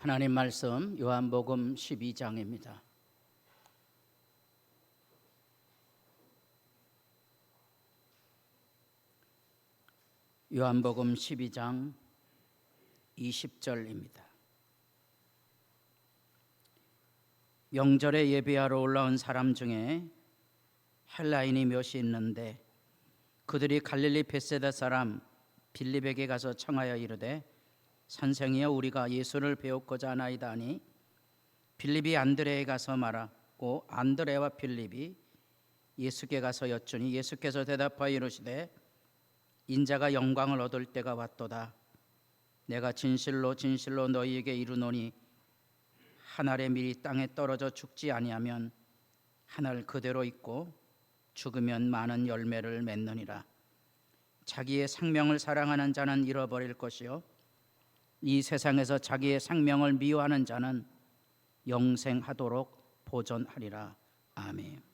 하나님 말씀 요한복음 12장입니다. 요한복음 12장 20절입니다. 명절에 예배하러 올라온 사람 중에 헬라인이 몇이 있는데 그들이 갈릴리 벳세다 사람 빌립에게 가서 청하여 이르되 선생이여 우리가 예수를 배웠고자 하나이다 하니 빌립이 안드레에 가서 말하고 안드레와 빌립이 예수께 가서 여쭈니 예수께서 대답하여 이르시되 인자가 영광을 얻을 때가 왔도다. 내가 진실로 진실로 너희에게 이르노니 한 알의 밀이 땅에 떨어져 죽지 아니하면 한 알 그대로 있고 죽으면 많은 열매를 맺느니라. 자기의 생명을 사랑하는 자는 잃어버릴 것이요 이 세상에서 자기의 생명을 미워하는 자는 영생하도록 보존하리라. 아멘.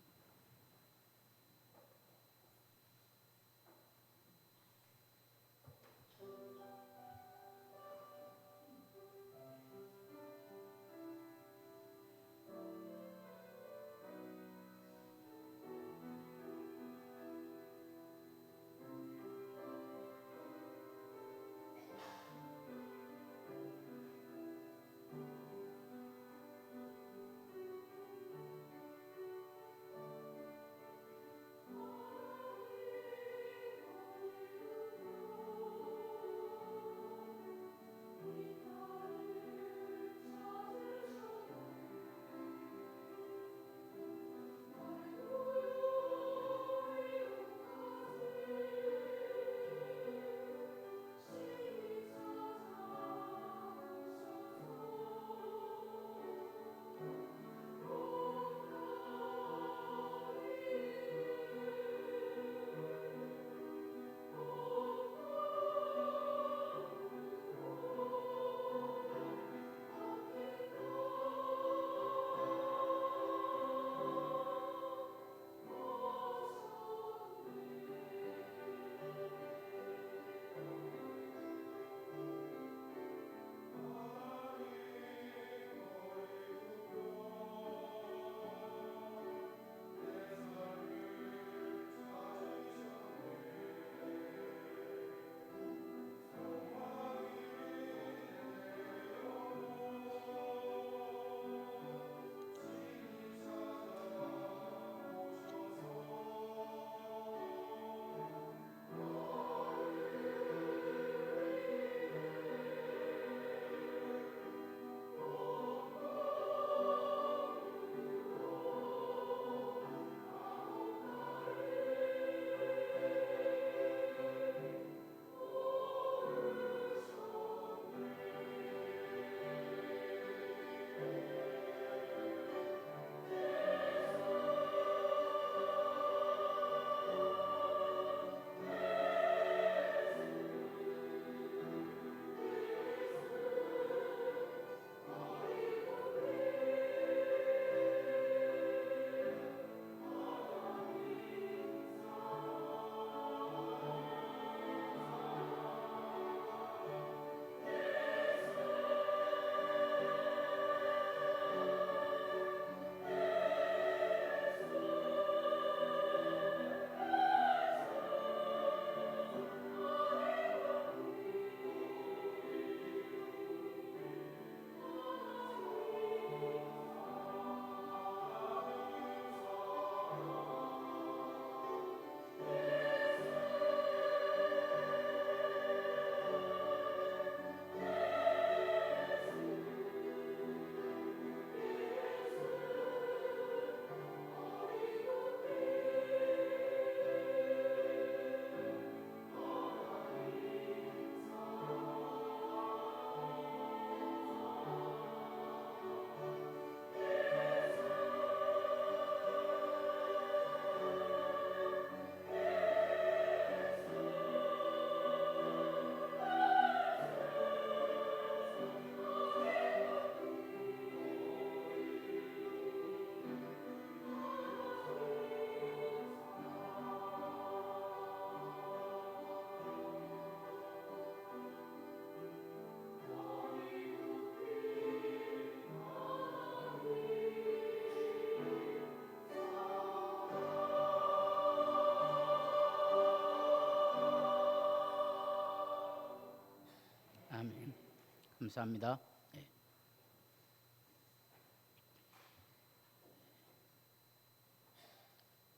감사합니다.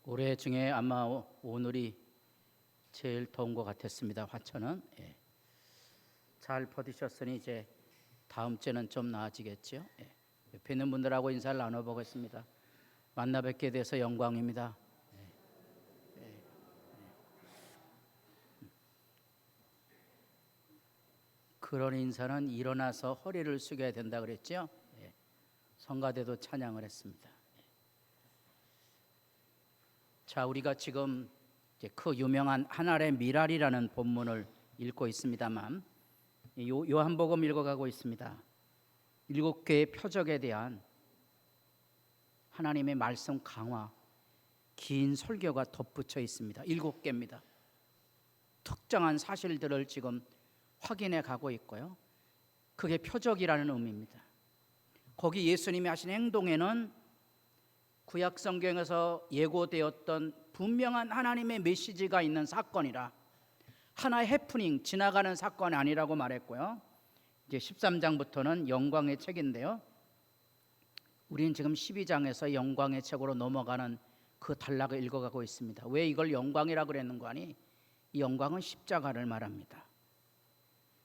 올해 중에 아마 오늘이 제일 더운 것 같았습니다. 화천은. 잘 버티셨으니 이제 다음 주에는 좀 나아지겠죠. 옆에 있는 분들하고 인사를 나눠보겠습니다. 만나 뵙게 돼서 영광입니다. 그런 인사는 일어나서 허리를 숙여야 된다 그랬죠. 성가대도 찬양을 했습니다. 자, 우리가 지금 이제 그 유명한 하늘의 미랄이라는 본문을 읽고 있습니다만, 요한복음 읽어가고 있습니다. 7개의 표적에 대한 하나님의 말씀 강화, 긴 설교가 덧붙여 있습니다. 7개입니다. 특정한 사실들을 지금 확인해 가고 있고요. 그게 표적이라는 의미입니다. 거기 예수님이 하신 행동에는 구약 성경에서 예고되었던 분명한 하나님의 메시지가 있는 사건이라, 하나의 해프닝, 지나가는 사건이 아니라고 말했고요. 이제 13장부터는 영광의 책인데요. 우리는 지금 12장에서 영광의 책으로 넘어가는 그 단락을 읽어가고 있습니다. 왜 이걸 영광이라고 그랬는 거 아니? 이 영광은 십자가를 말합니다.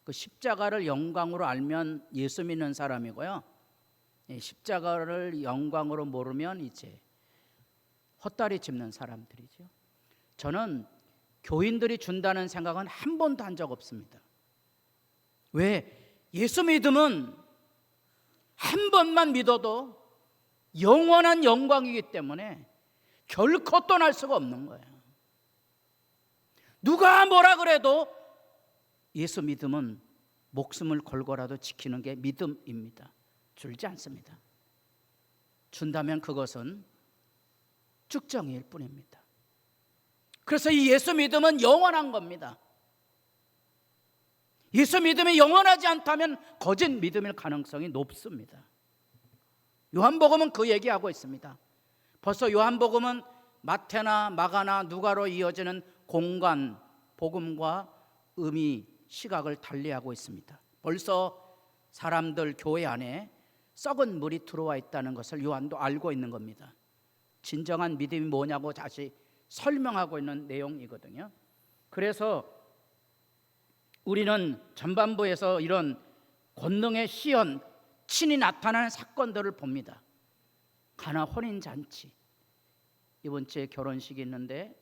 그 십자가를 영광으로 알면 예수 믿는 사람이고요. 십자가를 영광으로 모르면 이제 헛다리 짚는 사람들이죠. 저는 교인들이 준다는 생각은 한 번도 한 적 없습니다. 왜? 예수 믿음은 한 번만 믿어도 영원한 영광이기 때문에 결코 떠날 수가 없는 거예요. 누가 뭐라 그래도 예수 믿음은 목숨을 걸고라도 지키는 게 믿음입니다. 줄지 않습니다. 준다면 그것은 쭉정이일 뿐입니다. 그래서 이 예수 믿음은 영원한 겁니다. 예수 믿음이 영원하지 않다면 거짓 믿음일 가능성이 높습니다. 요한복음은 그 얘기하고 있습니다. 벌써 요한복음은 마태나 마가나 누가로 이어지는 공간, 복음과 의미, 시각을 달리하고 있습니다. 벌써 사람들 교회 안에 썩은 물이 들어와 있다는 것을 요한도 알고 있는 겁니다. 진정한 믿음이 뭐냐고 다시 설명하고 있는 내용이거든요. 그래서 우리는 전반부에서 이런 권능의 시연, 친히 나타나는 사건들을 봅니다. 가나 혼인잔치, 이번 주에 결혼식이 있는데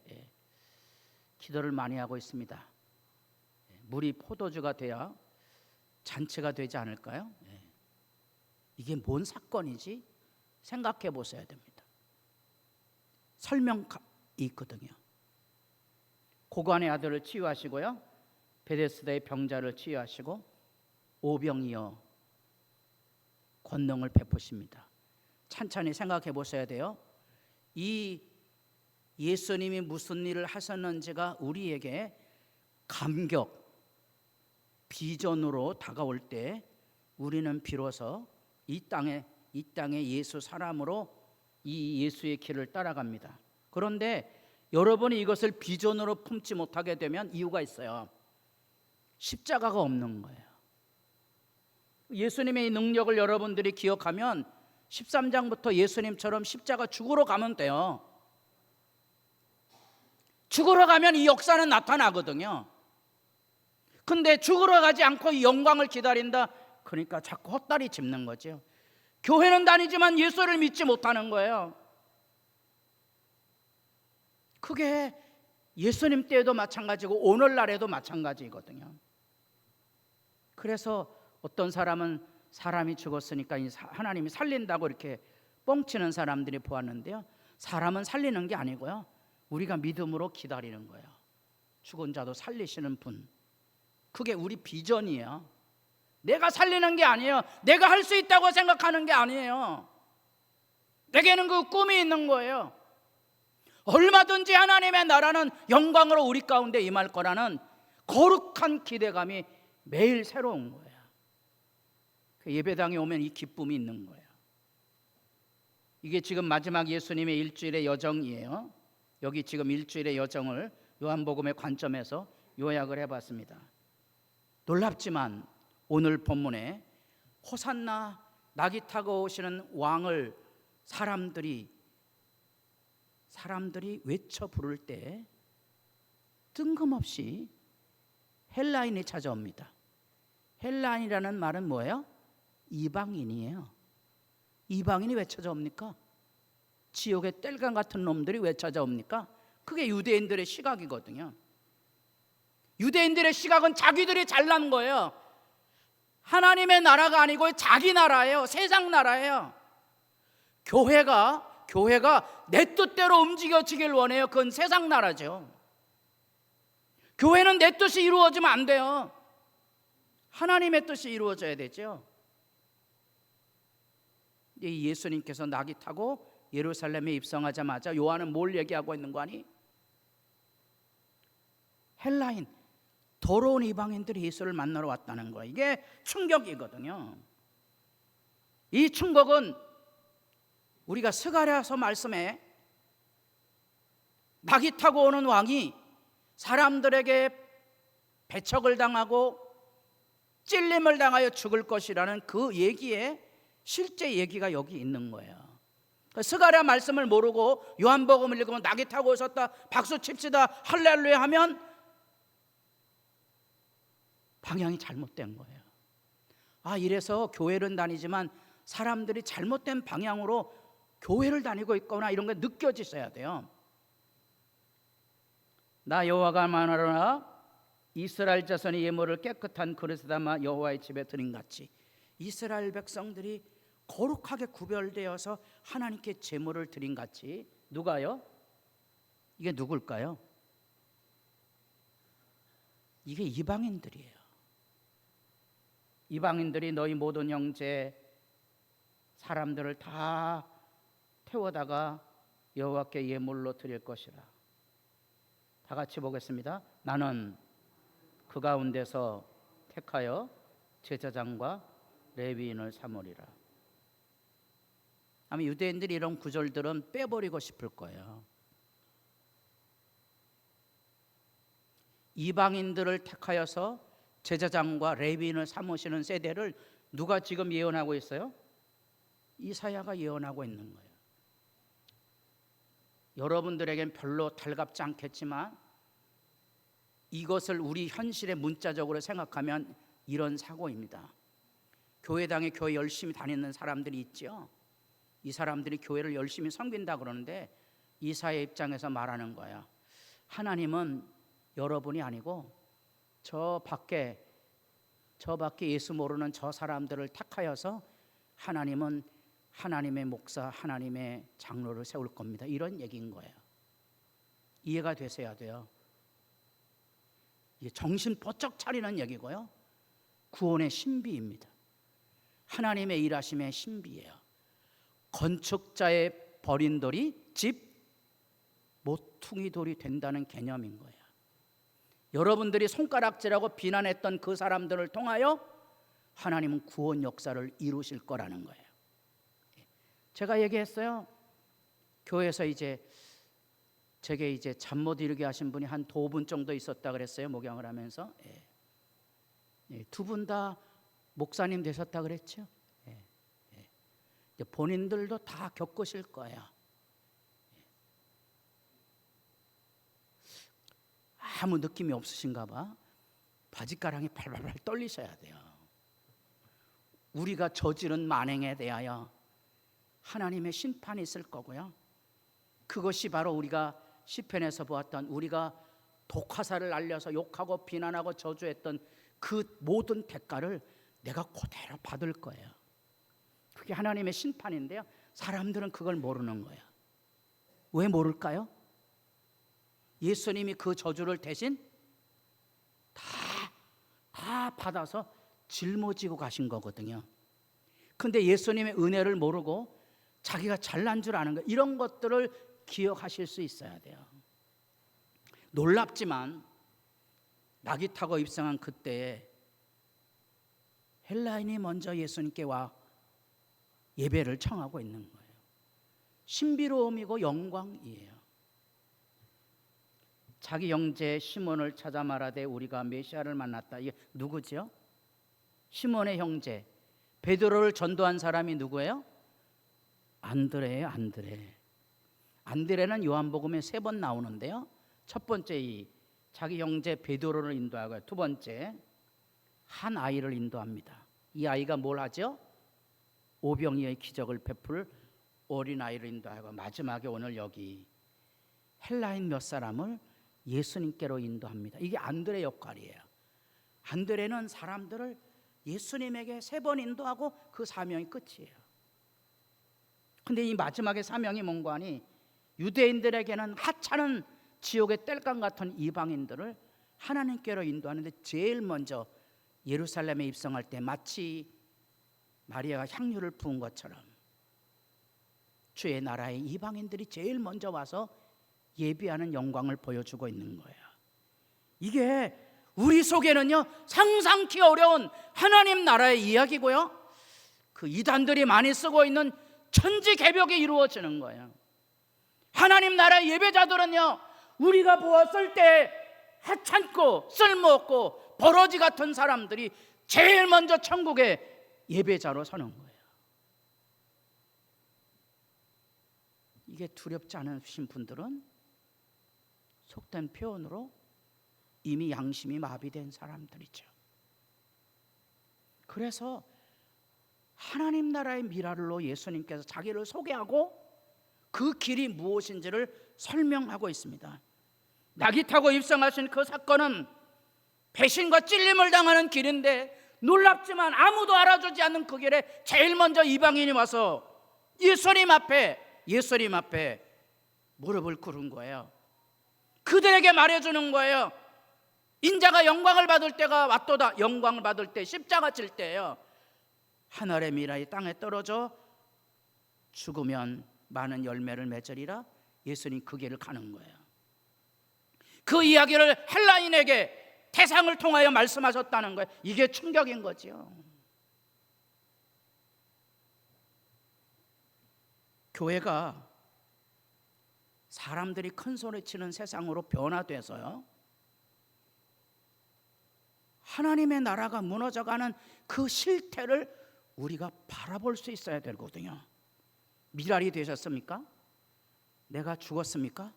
기도를 많이 하고 있습니다. 물이 포도주가 돼야 잔치가 되지 않을까요? 이게 뭔 사건이지? 생각해 보셔야 됩니다. 설명이 있거든요. 고관의 아들을 치유하시고요, 베데스다의 병자를 치유하시고 오병이어 권능을 베푸십니다. 찬찬히 생각해 보셔야 돼요. 이 예수님이 무슨 일을 하셨는지가 우리에게 감격, 비전으로 다가올 때 우리는 비로소 이 땅에 예수 사람으로 이 예수의 길을 따라갑니다. 그런데 여러분이 이것을 비전으로 품지 못하게 되면 이유가 있어요. 십자가가 없는 거예요. 예수님의 이 능력을 여러분들이 기억하면 13장부터 예수님처럼 십자가 죽으러 가면 돼요. 죽으러 가면 이 역사는 나타나거든요. 근데 죽으러 가지 않고 이 영광을 기다린다, 그러니까 자꾸 헛다리 짚는 거죠. 교회는 다니지만 예수를 믿지 못하는 거예요. 그게 예수님 때에도 마찬가지고 오늘날에도 마찬가지거든요. 그래서 어떤 사람은 사람이 죽었으니까 하나님이 살린다고 이렇게 뻥치는 사람들이 보았는데요, 사람은 살리는 게 아니고요, 우리가 믿음으로 기다리는 거예요. 죽은 자도 살리시는 분, 그게 우리 비전이에요. 내가 살리는 게 아니에요. 내가 할 수 있다고 생각하는 게 아니에요. 내게는 그 꿈이 있는 거예요. 얼마든지 하나님의 나라는 영광으로 우리 가운데 임할 거라는 거룩한 기대감이 매일 새로운 거예요. 그 예배당에 오면 이 기쁨이 있는 거예요. 이게 지금 마지막 예수님의 일주일의 여정이에요. 여기 지금 일주일의 여정을 요한복음의 관점에서 요약을 해봤습니다. 놀랍지만 오늘 본문에 호산나 낙이 타고 오시는 왕을 사람들이 외쳐 부를 때 뜬금없이 헬라인이 찾아옵니다. 헬라인이라는 말은 뭐예요? 이방인이에요. 이방인이 왜 찾아옵니까? 지옥의 땔감 같은 놈들이 왜 찾아옵니까? 그게 유대인들의 시각이거든요. 유대인들의 시각은 자기들이 잘난 거예요. 하나님의 나라가 아니고 자기 나라예요. 세상 나라예요. 교회가 내 뜻대로 움직여지길 원해요. 그건 세상 나라죠. 교회는 내 뜻이 이루어지면 안 돼요. 하나님의 뜻이 이루어져야 되죠. 예수님께서 낙이 타고 예루살렘에 입성하자마자 요한은 뭘 얘기하고 있는 거 아니? 헬라인, 더러운 이방인들이 예수를 만나러 왔다는 거예요. 이게 충격이거든요. 이 충격은 우리가 스가랴서 말씀에 낙이 타고 오는 왕이 사람들에게 배척을 당하고 찔림을 당하여 죽을 것이라는 그 얘기에 실제 얘기가 여기 있는 거예요. 스가랴 말씀을 모르고 요한복음을 읽으면 낙이 타고 오셨다, 박수 칩시다, 할렐루야 하면 방향이 잘못된 거예요. 이래서 교회를 다니지만 사람들이 잘못된 방향으로 교회를 다니고 있거나 이런 게 느껴지셔야 돼요. 나 여호와가 말하노라, 이스라엘 자손의 예물을 깨끗한 그릇에 담아 여호와의 집에 드린같이 이스라엘 백성들이 거룩하게 구별되어서 하나님께 제물을 드린같이. 누가요? 이게 누굴까요? 이게 이방인들이에요. 이방인들이 너희 모든 형제 사람들을 다 태워다가 여호와께 예물로 드릴 것이라. 다 같이 보겠습니다. 나는 그 가운데서 택하여 제사장과 레위인을 삼으리라. 아마 유대인들이 이런 구절들은 빼버리고 싶을 거예요. 이방인들을 택하여서 제사장과 레위인을 삼으시는 세대를 누가 지금 예언하고 있어요? 이사야가 예언하고 있는 거예요. 여러분들에겐 별로 달갑지 않겠지만 이것을 우리 현실의 문자적으로 생각하면 이런 사고입니다. 교회당에 교회 열심히 다니는 사람들이 있죠. 이 사람들이 교회를 열심히 섬긴다 그러는데 이사야 입장에서 말하는 거야. 하나님은 여러분이 아니고 저 밖에 예수 모르는 저 사람들을 택하여서 하나님은 하나님의 목사, 하나님의 장로를 세울 겁니다. 이런 얘기인 거예요. 이해가 되셔야 돼요. 이게 정신 번쩍 차리는 얘기고요. 구원의 신비입니다. 하나님의 일하심의 신비예요. 건축자의 버린 돌이 집 모퉁이 돌이 된다는 개념인 거예요. 여러분들이 손가락질하고 비난했던 그 사람들을 통하여 하나님은 구원 역사를 이루실 거라는 거예요. 제가 얘기했어요. 교회에서 제게 잠 못 이루게 하신 분이 한 2분 정도 있었다 그랬어요. 목양을 하면서. 두 분 다 목사님 되셨다 그랬죠. 본인들도 다 겪으실 거예요. 아무 느낌이 없으신가 봐. 바짓가랑이 팔팔팔 떨리셔야 돼요. 우리가 저지른 만행에 대하여 하나님의 심판이 있을 거고요. 그것이 바로 우리가 시편에서 보았던 우리가 독화살을 날려서 욕하고 비난하고 저주했던 그 모든 대가를 내가 그대로 받을 거예요. 그게 하나님의 심판인데요. 사람들은 그걸 모르는 거예요. 왜 모를까요? 예수님이 그 저주를 대신 다 받아서 짊어지고 가신 거거든요. 근데 예수님의 은혜를 모르고 자기가 잘난 줄 아는 거, 이런 것들을 기억하실 수 있어야 돼요. 놀랍지만 낙이 타고 입성한 그때에 헬라인이 먼저 예수님께 와 예배를 청하고 있는 거예요. 신비로움이고 영광이에요. 자기 형제 시몬을 찾아 말하되 우리가 메시아를 만났다. 이게 누구죠? 시몬의 형제 베드로를 전도한 사람이 누구예요? 안드레예요. 안드레. 안드레는 요한복음에 3번 나오는데요. 첫 번째 이 자기 형제 베드로를 인도하고, 두 번째 한 아이를 인도합니다. 이 아이가 뭘 하죠? 오병이어의 기적을 베풀 어린 아이를 인도하고, 마지막에 오늘 여기 헬라인 몇 사람을 예수님께로 인도합니다. 이게 안드레 역할이에요. 안드레는 사람들을 예수님에게 3번 인도하고 그 사명이 끝이에요. 근데 이 마지막에 사명이 뭔가 하니, 유대인들에게는 하찮은 지옥의 땔감 같은 이방인들을 하나님께로 인도하는데, 제일 먼저 예루살렘에 입성할 때 마치 마리아가 향유를 부은 것처럼 주의 나라의 이방인들이 제일 먼저 와서 예비하는 영광을 보여주고 있는 거예요. 이게 우리 속에는요, 상상치 어려운 하나님 나라의 이야기고요, 그 이단들이 많이 쓰고 있는 천지개벽이 이루어지는 거예요. 하나님 나라의 예배자들은요, 우리가 보았을 때 하찮고 쓸모없고 버러지 같은 사람들이 제일 먼저 천국의 예배자로 서는 거예요. 이게 두렵지 않으신 분들은 속된 표현으로 이미 양심이 마비된 사람들이죠. 그래서 하나님 나라의 미랄로 예수님께서 자기를 소개하고 그 길이 무엇인지를 설명하고 있습니다. 낙이 타고 입성하신 그 사건은 배신과 찔림을 당하는 길인데, 놀랍지만 아무도 알아주지 않는 그 길에 제일 먼저 이방인이 와서 예수님 앞에 무릎을 꿇은 거예요. 그들에게 말해주는 거예요. 인자가 영광을 받을 때가 왔도다. 영광을 받을 때, 십자가 질 때예요. 하늘의 미랄이 땅에 떨어져 죽으면 많은 열매를 맺으리라. 예수님 그 길을 가는 거예요. 그 이야기를 헬라인에게 태상을 통하여 말씀하셨다는 거예요. 이게 충격인 거죠. 교회가 사람들이 큰 소리치는 세상으로 변화돼서요, 하나님의 나라가 무너져가는 그 실태를 우리가 바라볼 수 있어야 되거든요. 미랄이 되셨습니까? 내가 죽었습니까?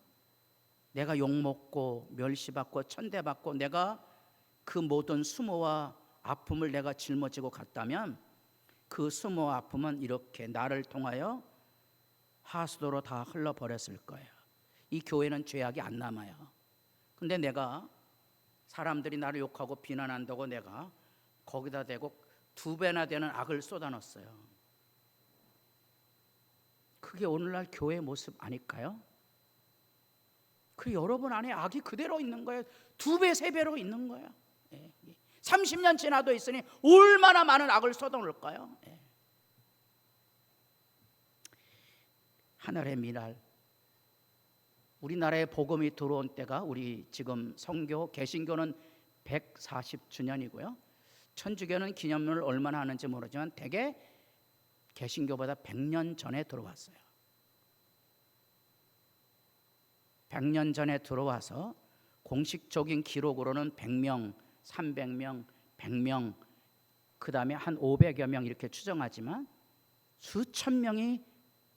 내가 욕먹고 멸시받고 천대받고 내가 그 모든 수모와 아픔을 내가 짊어지고 갔다면, 그 수모와 아픔은 이렇게 나를 통하여 하수도로 다 흘러버렸을 거예요. 이 교회는 죄악이 안 남아요. 근데 내가 사람들이 나를 욕하고 비난한다고 내가 거기다 대고 2배나 되는 악을 쏟아놨어요. 그게 오늘날 교회의 모습 아닐까요? 그 여러분 안에 악이 그대로 있는 거예요. 2배, 3배로 있는 거예요. 30년 지나도 있으니 얼마나 많은 악을 쏟아놓을까요? 하늘의 미랄, 우리나라에 복음이 들어온 때가, 우리 지금 성교 개신교는 140주년이고요 천주교는 기념일을 얼마나 하는지 모르지만 대개 개신교보다 100년 전에 들어왔어요. 100년 전에 들어와서 공식적인 기록으로는 100명, 300명, 100명, 그 다음에 한 500여 명 이렇게 추정하지만 수천 명이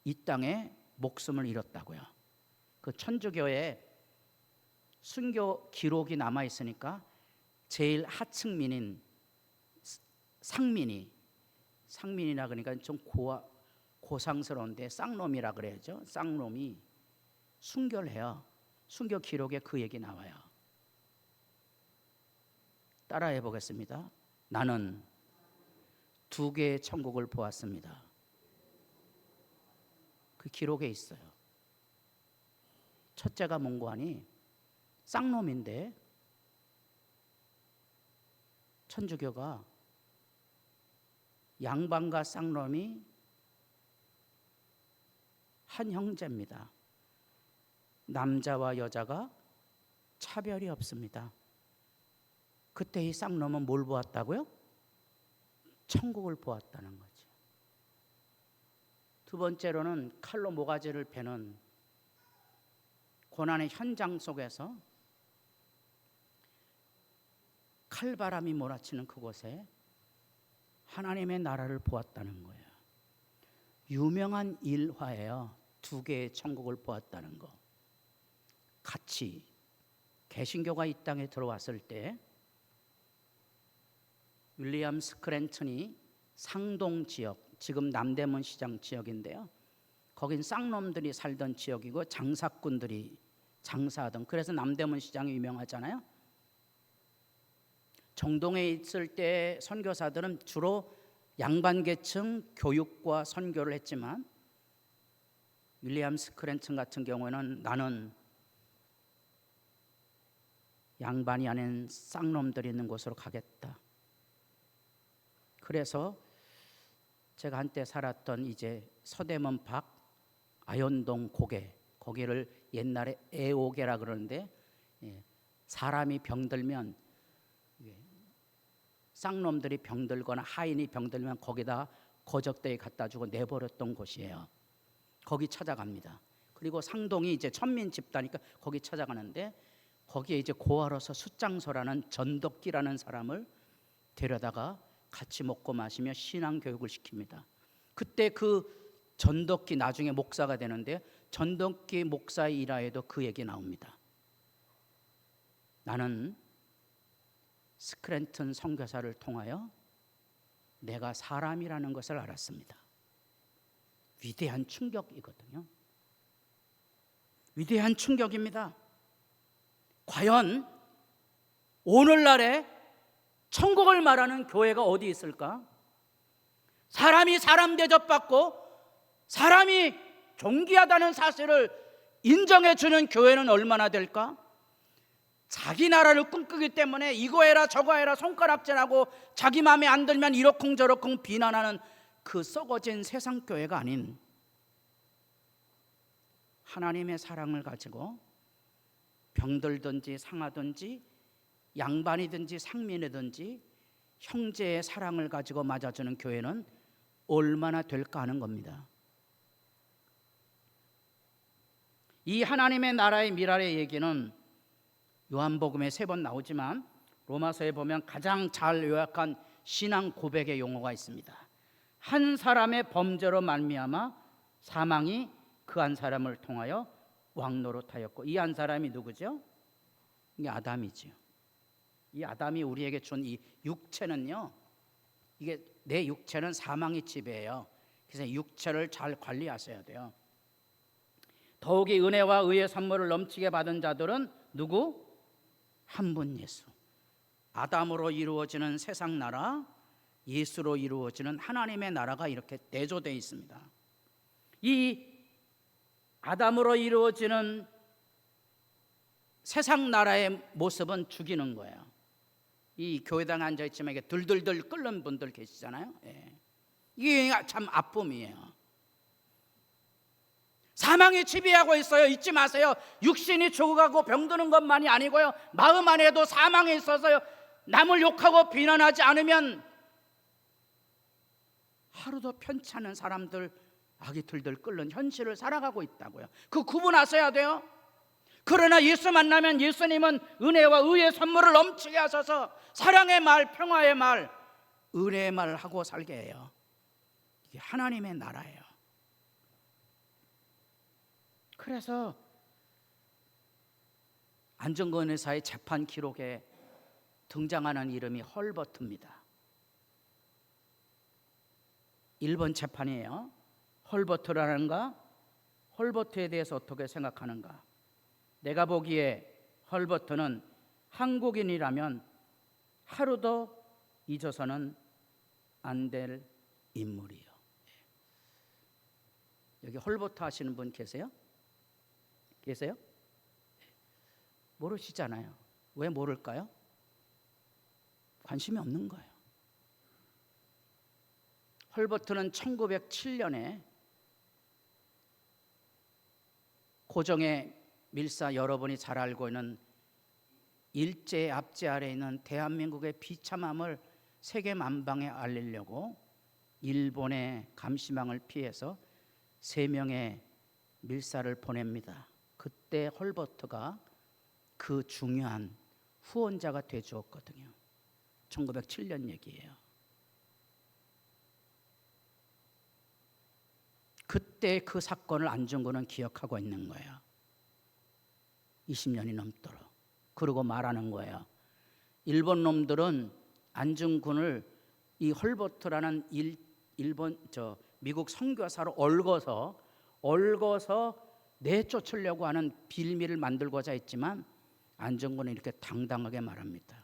이 땅에 목숨을 잃었다고요. 그 천주교의 순교 기록이 남아 있으니까 제일 하층민인 상민이라 그러니까 좀 고상스러운데 쌍놈이라 그래야죠. 쌍놈이 순교를 해요. 순교 기록에 그 얘기 나와요. 따라해 보겠습니다. 나는 2개의 천국을 보았습니다. 그 기록에 있어요. 첫째가 뭔고 하니, 쌍놈인데 천주교가 양반과 쌍놈이 한 형제입니다. 남자와 여자가 차별이 없습니다. 그때 이 쌍놈은 뭘 보았다고요? 천국을 보았다는 거죠. 두 번째로는 칼로 모가지를 베는 고난의 현장 속에서 칼바람이 몰아치는 그곳에 하나님의 나라를 보았다는 거예요. 유명한 일화예요. 두 개의 천국을 보았다는 거. 같이 개신교가 이 땅에 들어왔을 때 윌리엄 스크랜턴이 상동 지역, 지금 남대문 시장 지역인데요, 거긴 쌍놈들이 살던 지역이고 장사꾼들이 장사하던, 그래서 남대문 시장이 유명하잖아요. 정동에 있을 때 선교사들은 주로 양반계층 교육과 선교를 했지만 윌리엄 스크랜턴 같은 경우에는 나는 양반이 아닌 쌍놈들이 있는 곳으로 가겠다. 그래서 제가 한때 살았던 이제 서대문 밖 아현동 고개, 거기를 옛날에 애오개라 그러는데, 사람이 병들면, 쌍놈들이 병들거나 하인이 병들면 거기다 거적대에 갖다 주고 내버렸던 곳이에요. 거기 찾아갑니다. 그리고 상동이 이제 천민 집단이니까 거기 찾아가는데, 거기에 이제 고아로서 숫장소라는 전덕기라는 사람을 데려다가 같이 먹고 마시며 신앙 교육을 시킵니다. 그때 그 전덕기 나중에 목사가 되는데, 전덕기 목사의 일화에도 그 얘기 나옵니다. 나는 스크랜턴 선교사를 통하여 내가 사람이라는 것을 알았습니다. 위대한 충격이거든요. 위대한 충격입니다. 과연 오늘날에 천국을 말하는 교회가 어디 있을까? 사람이 사람 대접받고 사람이 존귀하다는 사실을 인정해 주는 교회는 얼마나 될까? 자기 나라를 꿈꾸기 때문에 이거 해라 저거 해라 손가락질하고 자기 마음에 안 들면 이러쿵저러쿵 비난하는 그 썩어진 세상 교회가 아닌, 하나님의 사랑을 가지고 병들든지 상하든지 양반이든지 상민이든지 형제의 사랑을 가지고 맞아주는 교회는 얼마나 될까 하는 겁니다. 이 하나님의 나라의 미랄의 얘기는 요한복음에 3번 나오지만 로마서에 보면 가장 잘 요약한 신앙 고백의 용어가 있습니다. 한 사람의 범죄로 말미암아 사망이 그 한 사람을 통하여 왕노릇하였고, 이 한 사람이 누구죠? 이게 아담이죠. 이 아담이 우리에게 준 이 육체는요, 이게 내 육체는 사망이 지배해요. 그래서 육체를 잘 관리하셔야 돼요. 더욱이 은혜와 의의 선물을 넘치게 받은 자들은 누구? 한 분 예수. 아담으로 이루어지는 세상 나라, 예수로 이루어지는 하나님의 나라가 이렇게 내조되어 있습니다. 이 아담으로 이루어지는 세상 나라의 모습은 죽이는 거예요. 이 교회당에 앉아있지만 이게 들들들 끓는 분들 계시잖아요. 이게 참 아픔이에요. 사망이 지배하고 있어요. 잊지 마세요. 육신이 죽어가고 병드는 것만이 아니고요, 마음 안에도 사망이 있어서요, 남을 욕하고 비난하지 않으면 하루도 편치 않은 사람들, 악이 들들 끓는 현실을 살아가고 있다고요. 그 구분하셔야 돼요. 그러나 예수 만나면 예수님은 은혜와 의의 선물을 넘치게 하셔서 사랑의 말, 평화의 말, 은혜의 말을 하고 살게 해요. 이게 하나님의 나라예요. 그래서 안정건 의사의 재판 기록에 등장하는 이름이 헐버트입니다. 1번 재판이에요. 헐버트라는가? 헐버트에 대해서 어떻게 생각하는가? 내가 보기에 헐버트는 한국인이라면 하루도 잊어서는 안 될 인물이에요. 여기 헐버트 하시는 분 계세요? 계세요? 모르시잖아요. 왜 모를까요? 관심이 없는 거예요. 헐버트는 1907년에 고종의 밀사 여러분이 잘 알고 있는 일제 압제 아래에 있는 대한민국의 비참함을 세계 만방에 알리려고 일본의 감시망을 피해서 3명의 밀사를 보냅니다. 그때 헐버트가 그 중요한 후원자가 돼 주었거든요. 1907년 얘기예요. 그때 그 사건을 안중근은 기억하고 있는 거예요. 20년이 넘도록. 그러고 말하는 거예요. 일본 놈들은 안중근을 이 헐버트라는 미국 선교사로 얽어서 내쫓으려고 하는 빌미를 만들고자 했지만 안중근은 이렇게 당당하게 말합니다.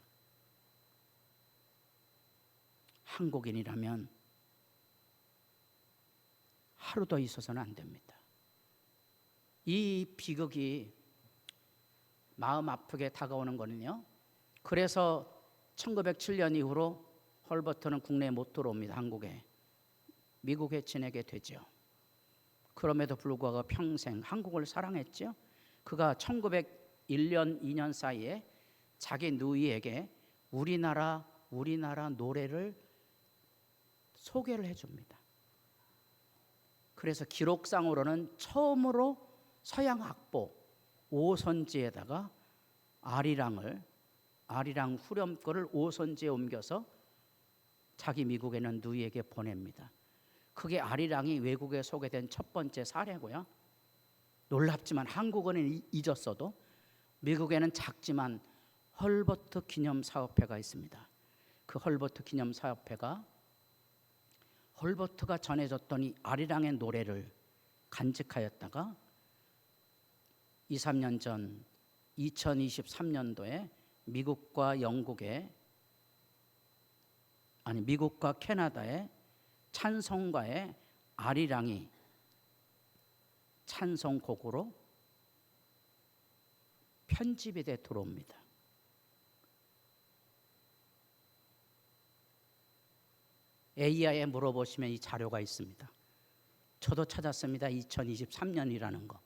한국인이라면 하루 더 있어서는 안 됩니다. 이 비극이 마음 아프게 다가오는 거는요. 그래서 1907년 이후로 헐버트는 국내에 못 들어옵니다. 한국에. 미국에 지내게 되죠. 그럼에도 불구하고 평생 한국을 사랑했죠. 그가 1901년 2년 사이에 자기 누이에게 우리나라 노래를 소개를 해줍니다. 그래서 기록상으로는 처음으로 서양 악보 5선지에다가 아리랑 후렴구를 5선지에 옮겨서 자기 미국에는 누이에게 보냅니다. 그게 아리랑이 외국에 소개된 첫 번째 사례고요. 놀랍지만 한국어는 잊었어도 미국에는 작지만 헐버트 기념사업회가 있습니다. 그 헐버트 기념사업회가 헐버트가 전해줬던 이 아리랑의 노래를 간직하였다가 2, 3년 전 2023년도에 미국과 캐나다의 찬송가의 아리랑이 찬송곡으로 편집이 돼 들어옵니다. AI에 물어보시면 이 자료가 있습니다. 저도 찾았습니다. 2023년이라는 거.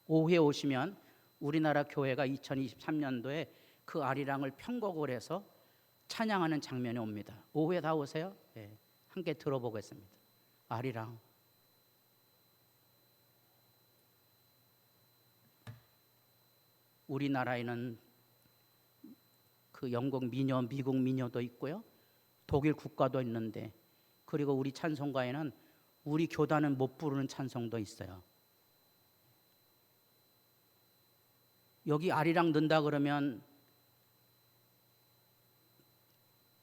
오후에 오시면 우리나라 교회가 2023년도에 그 아리랑을 편곡을 해서 찬양하는 장면이 옵니다. 오후에 다 오세요. 네, 함께 들어보겠습니다. 아리랑. 우리나라에는 그 영국 민요, 미국 민요도 있고요. 독일 국가도 있는데, 그리고 우리 찬송가에는 우리 교단은 못 부르는 찬송도 있어요. 여기 아리랑 넣는다 그러면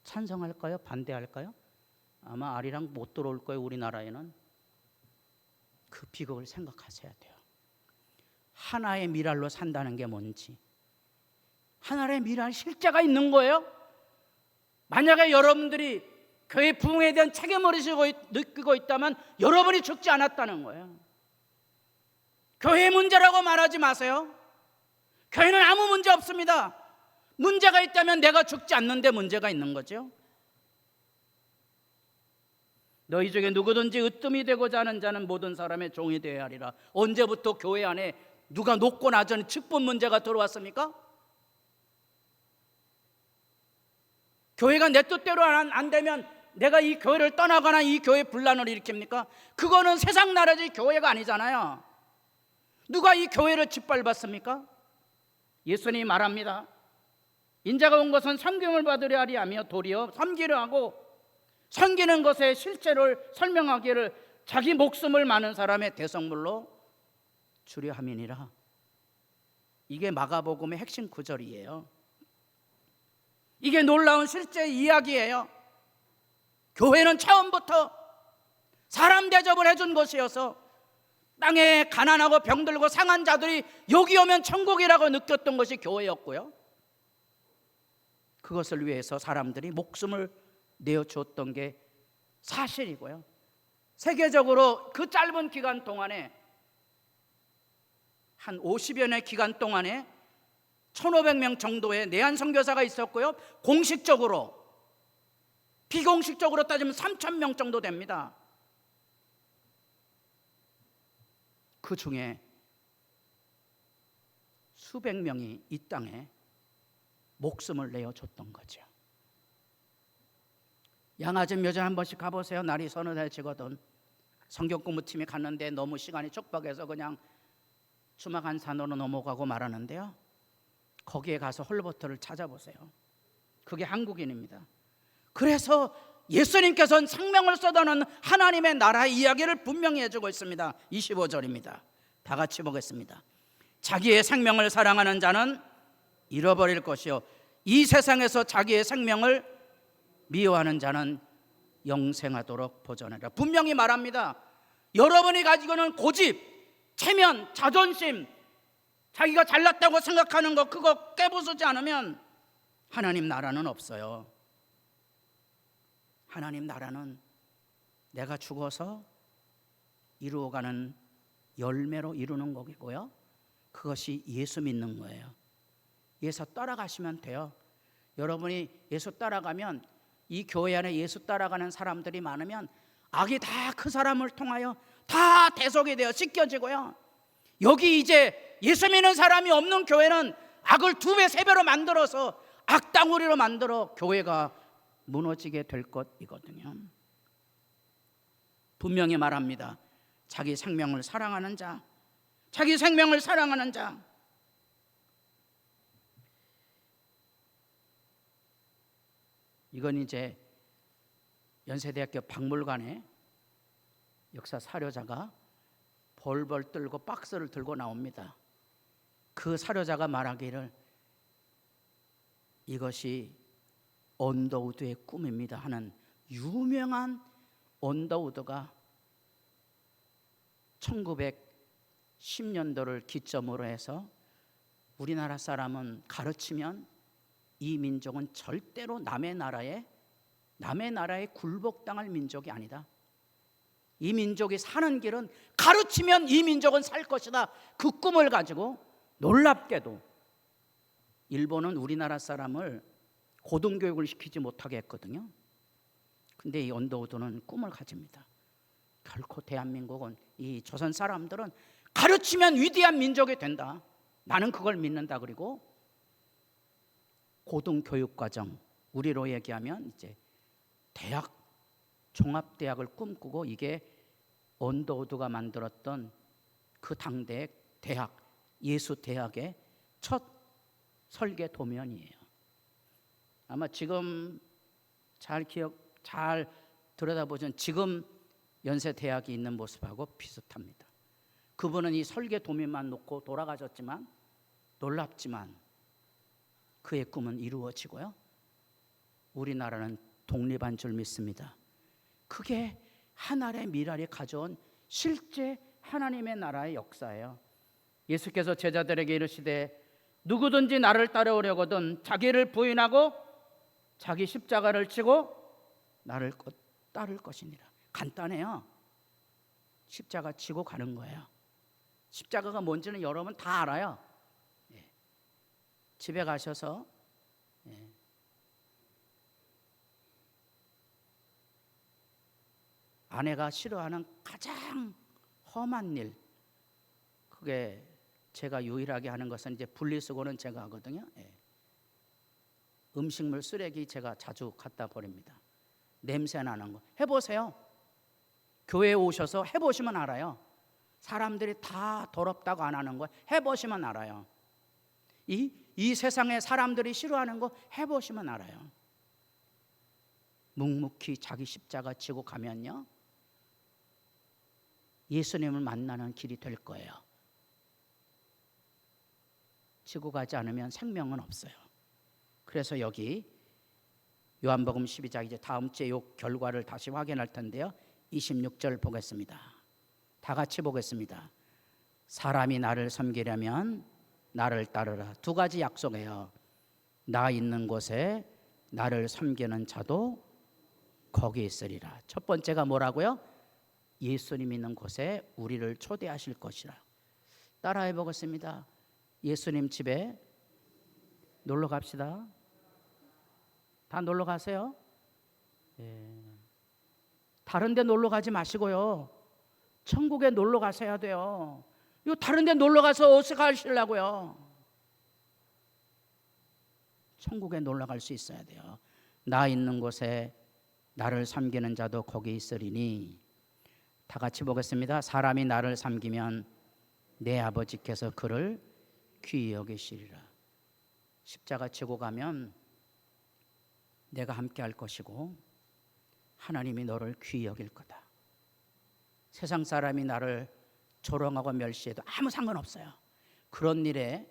찬성할까요? 반대할까요? 아마 아리랑 못 들어올 거예요. 우리나라에는. 그 비극을 생각하셔야 돼요. 하나의 미랄로 산다는 게 뭔지, 하나의 미랄 실제가 있는 거예요. 만약에 여러분들이 교회 부흥에 대한 책임을 느끼고 있다면 여러분이 죽지 않았다는 거예요. 교회 문제라고 말하지 마세요. 교회는 아무 문제 없습니다. 문제가 있다면 내가 죽지 않는데 문제가 있는 거죠. 너희 중에 누구든지 으뜸이 되고자 하는 자는 모든 사람의 종이 되어야 하리라. 언제부터 교회 안에 누가 높고 낮은 직분 문제가 들어왔습니까? 교회가 내 뜻대로 안 되면 내가 이 교회를 떠나거나 이 교회 분란을 일으킵니까? 그거는 세상 나라지 교회가 아니잖아요. 누가 이 교회를 짓밟았습니까? 예수님이 말합니다. 인자가 온 것은 섬김을 받으려 하리 하며 도리어 섬기려 하고, 섬기는 것의 실제를 설명하기를 자기 목숨을 많은 사람의 대성물로 주려 함이니라. 이게 마가복음의 핵심 구절이에요. 이게 놀라운 실제 이야기예요. 교회는 처음부터 사람 대접을 해준 것이어서 땅에 가난하고 병들고 상한 자들이 여기 오면 천국이라고 느꼈던 것이 교회였고요. 그것을 위해서 사람들이 목숨을 내어주었던 게 사실이고요. 세계적으로 그 짧은 기간 동안에 한 50여 년 기간 동안에 1,500명 정도의 내한 선교사가 있었고요. 공식적으로, 비공식적으로 따지면 3,000명 정도 됩니다. 그 중에 수백 명이 이 땅에 목숨을 내어줬던 거죠. 양아진 묘전 한 번씩 가보세요. 날이 서늘해지거든. 성경 공부팀이 갔는데 너무 시간이 촉박해서 그냥 주막한산으로 넘어가고 말하는데요. 거기에 가서 헐버트를 찾아보세요. 그게 한국인입니다. 그래서 예수님께서는 생명을 쏟아놓은 하나님의 나라의 이야기를 분명히 해주고 있습니다. 25절입니다. 다 같이 보겠습니다. 자기의 생명을 사랑하는 자는 잃어버릴 것이요 이 세상에서 자기의 생명을 미워하는 자는 영생하도록 보존하리라. 분명히 말합니다. 여러분이 가지고 있는 고집, 체면, 자존심, 자기가 잘났다고 생각하는 거 그거 깨부수지 않으면 하나님 나라는 없어요. 하나님 나라는 내가 죽어서 이루어가는 열매로 이루는 거고요. 그것이 예수 믿는 거예요. 예수 따라가시면 돼요. 여러분이 예수 따라가면 이 교회 안에 예수 따라가는 사람들이 많으면 악이 다 그 사람을 통하여 다 대속이 되어 씻겨지고요. 여기 이제 예수 믿는 사람이 없는 교회는 악을 2배, 3배로 만들어서 악당우리로 만들어 교회가 무너지게 될 것이거든요. 분명히 말합니다. 자기 생명을 사랑하는 자, 자기 생명을 사랑하는 자. 이건 이제 연세대학교 박물관에 역사 사료자가 벌벌 떨고 박스를 들고 나옵니다. 그 사료자가 말하기를 이것이 언더우드의 꿈입니다 하는 유명한 언더우드가 1910년도를 기점으로 해서 우리나라 사람은 가르치면 이 민족은 절대로 남의 나라에 굴복당할 민족이 아니다. 이 민족이 사는 길은 가르치면 이 민족은 살 것이다. 그 꿈을 가지고 놀랍게도 일본은 우리나라 사람을 고등교육을 시키지 못하게 했거든요. 근데 이 언더우드는 꿈을 가집니다. 결코 대한민국은 이 조선 사람들은 가르치면 위대한 민족이 된다. 나는 그걸 믿는다. 그리고 고등교육과정, 우리로 얘기하면 이제 대학, 종합대학을 꿈꾸고 이게 언더우드가 만들었던 그 당대의 대학, 예수대학의 첫 설계 도면이에요. 아마 지금 잘 들여다보면 지금 연세대학이 있는 모습하고 비슷합니다. 그분은 이 설계 도면만 놓고 돌아가셨지만 놀랍지만 그의 꿈은 이루어지고요. 우리나라는 독립한 줄 믿습니다. 그게 하나의 미랄이 가져온 실제 하나님의 나라의 역사예요. 예수께서 제자들에게 이르시되 누구든지 나를 따르려거든 자기를 부인하고 자기 십자가를 지고 나를 따를 것이니라. 간단해요. 십자가 지고 가는 거예요. 십자가가 뭔지는 여러분 다 알아요. 집에 가셔서 아내가 싫어하는 가장 험한 일, 그게 제가 유일하게 하는 것은 이제 분리수거는 제가 하거든요. 음식물 쓰레기 제가 자주 갖다 버립니다. 냄새 나는 거 해보세요. 교회에 오셔서 해보시면 알아요. 사람들이 다 더럽다고 안 하는 거 해보시면 알아요. 이 세상에 사람들이 싫어하는 거 해보시면 알아요. 묵묵히 자기 십자가 지고 가면요, 예수님을 만나는 길이 될 거예요. 지고 가지 않으면 생명은 없어요. 그래서 여기 요한복음 12장 이제 다음 주에 요 결과를 다시 확인할 텐데요. 26절 보겠습니다. 다 같이 보겠습니다. 사람이 나를 섬기려면 나를 따르라. 2가지 약속해요. 나 있는 곳에 나를 섬기는 자도 거기 있으리라. 첫 번째가 뭐라고요? 예수님 있는 곳에 우리를 초대하실 것이라. 따라해 보겠습니다. 예수님 집에 놀러 갑시다. 다 놀러 가세요. 다른 데 놀러 가지 마시고요. 천국에 놀러 가셔야 돼요. 이거 다른 데 놀러 가서 어디서 가시려고요? 천국에 놀러 갈 수 있어야 돼요. 나 있는 곳에 나를 섬기는 자도 거기 있으리니. 다 같이 보겠습니다. 사람이 나를 섬기면 내 아버지께서 그를 귀히 여기시리라. 십자가 지고 가면 내가 함께 할 것이고 하나님이 너를 귀히 여길 거다. 세상 사람이 나를 조롱하고 멸시해도 아무 상관없어요. 그런 일에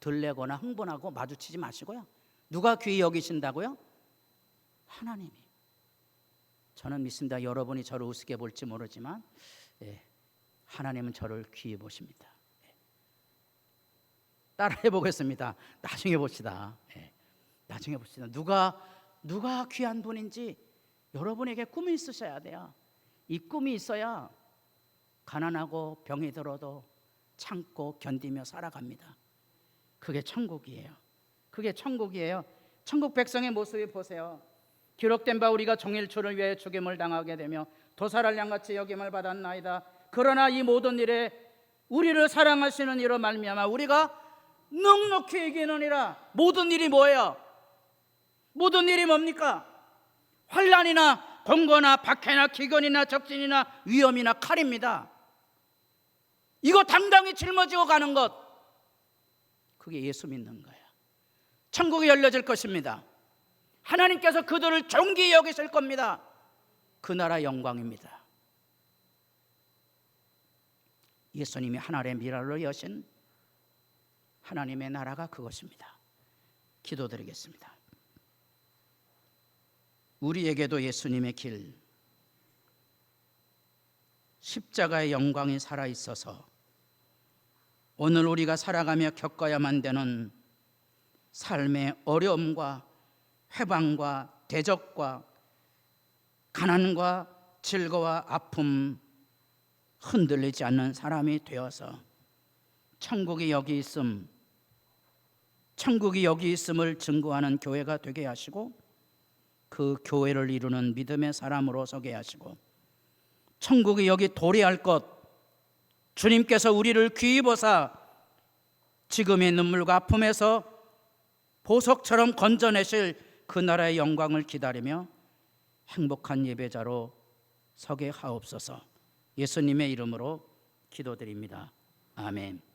들레거나 흥분하고 마주치지 마시고요. 누가 귀히 여기신다고요? 하나님이. 저는 믿습니다. 여러분이 저를 우습게 볼지 모르지만 하나님은 저를 귀히 보십니다. 따라해 보겠습니다. 나중에 봅시다. 나중에 봅시다. 누가 귀한 분인지 여러분에게 꿈이 있으셔야 돼요. 이 꿈이 있어야 가난하고 병이 들어도 참고 견디며 살아갑니다. 그게 천국이에요. 그게 천국이에요. 천국 백성의 모습을 보세요. 기록된 바 우리가 종일초를 위해 죽임을 당하게 되며 도살할 양같이 여김을 받았나이다. 그러나 이 모든 일에 우리를 사랑하시는 이로 말미암아 우리가 넉넉히 이기느니라. 모든 일이 뭐예요? 모든 일이 뭡니까? 환난이나 공고나 박해나 기근이나 적진이나 위험이나 칼입니다. 이거 당당히 짊어지고 가는 것, 그게 예수 믿는 거예요. 천국이 열려질 것입니다. 하나님께서 그들을 존귀히 여기실 겁니다. 그 나라 영광입니다. 예수님이 하늘의 미랄로 여신 하나님의 나라가 그것입니다. 기도드리겠습니다. 우리에게도 예수님의 길, 십자가의 영광이 살아있어서 오늘 우리가 살아가며 겪어야만 되는 삶의 어려움과 회방과 대적과 가난과 즐거워 아픔 흔들리지 않는 사람이 되어서 천국이 여기 있음을 증거하는 교회가 되게 하시고 그 교회를 이루는 믿음의 사람으로 서게 하시고 천국이 여기 도래할 것, 주님께서 우리를 귀히 보사 지금의 눈물과 아픔에서 보석처럼 건져내실 그 나라의 영광을 기다리며 행복한 예배자로 서게 하옵소서. 예수님의 이름으로 기도드립니다. 아멘.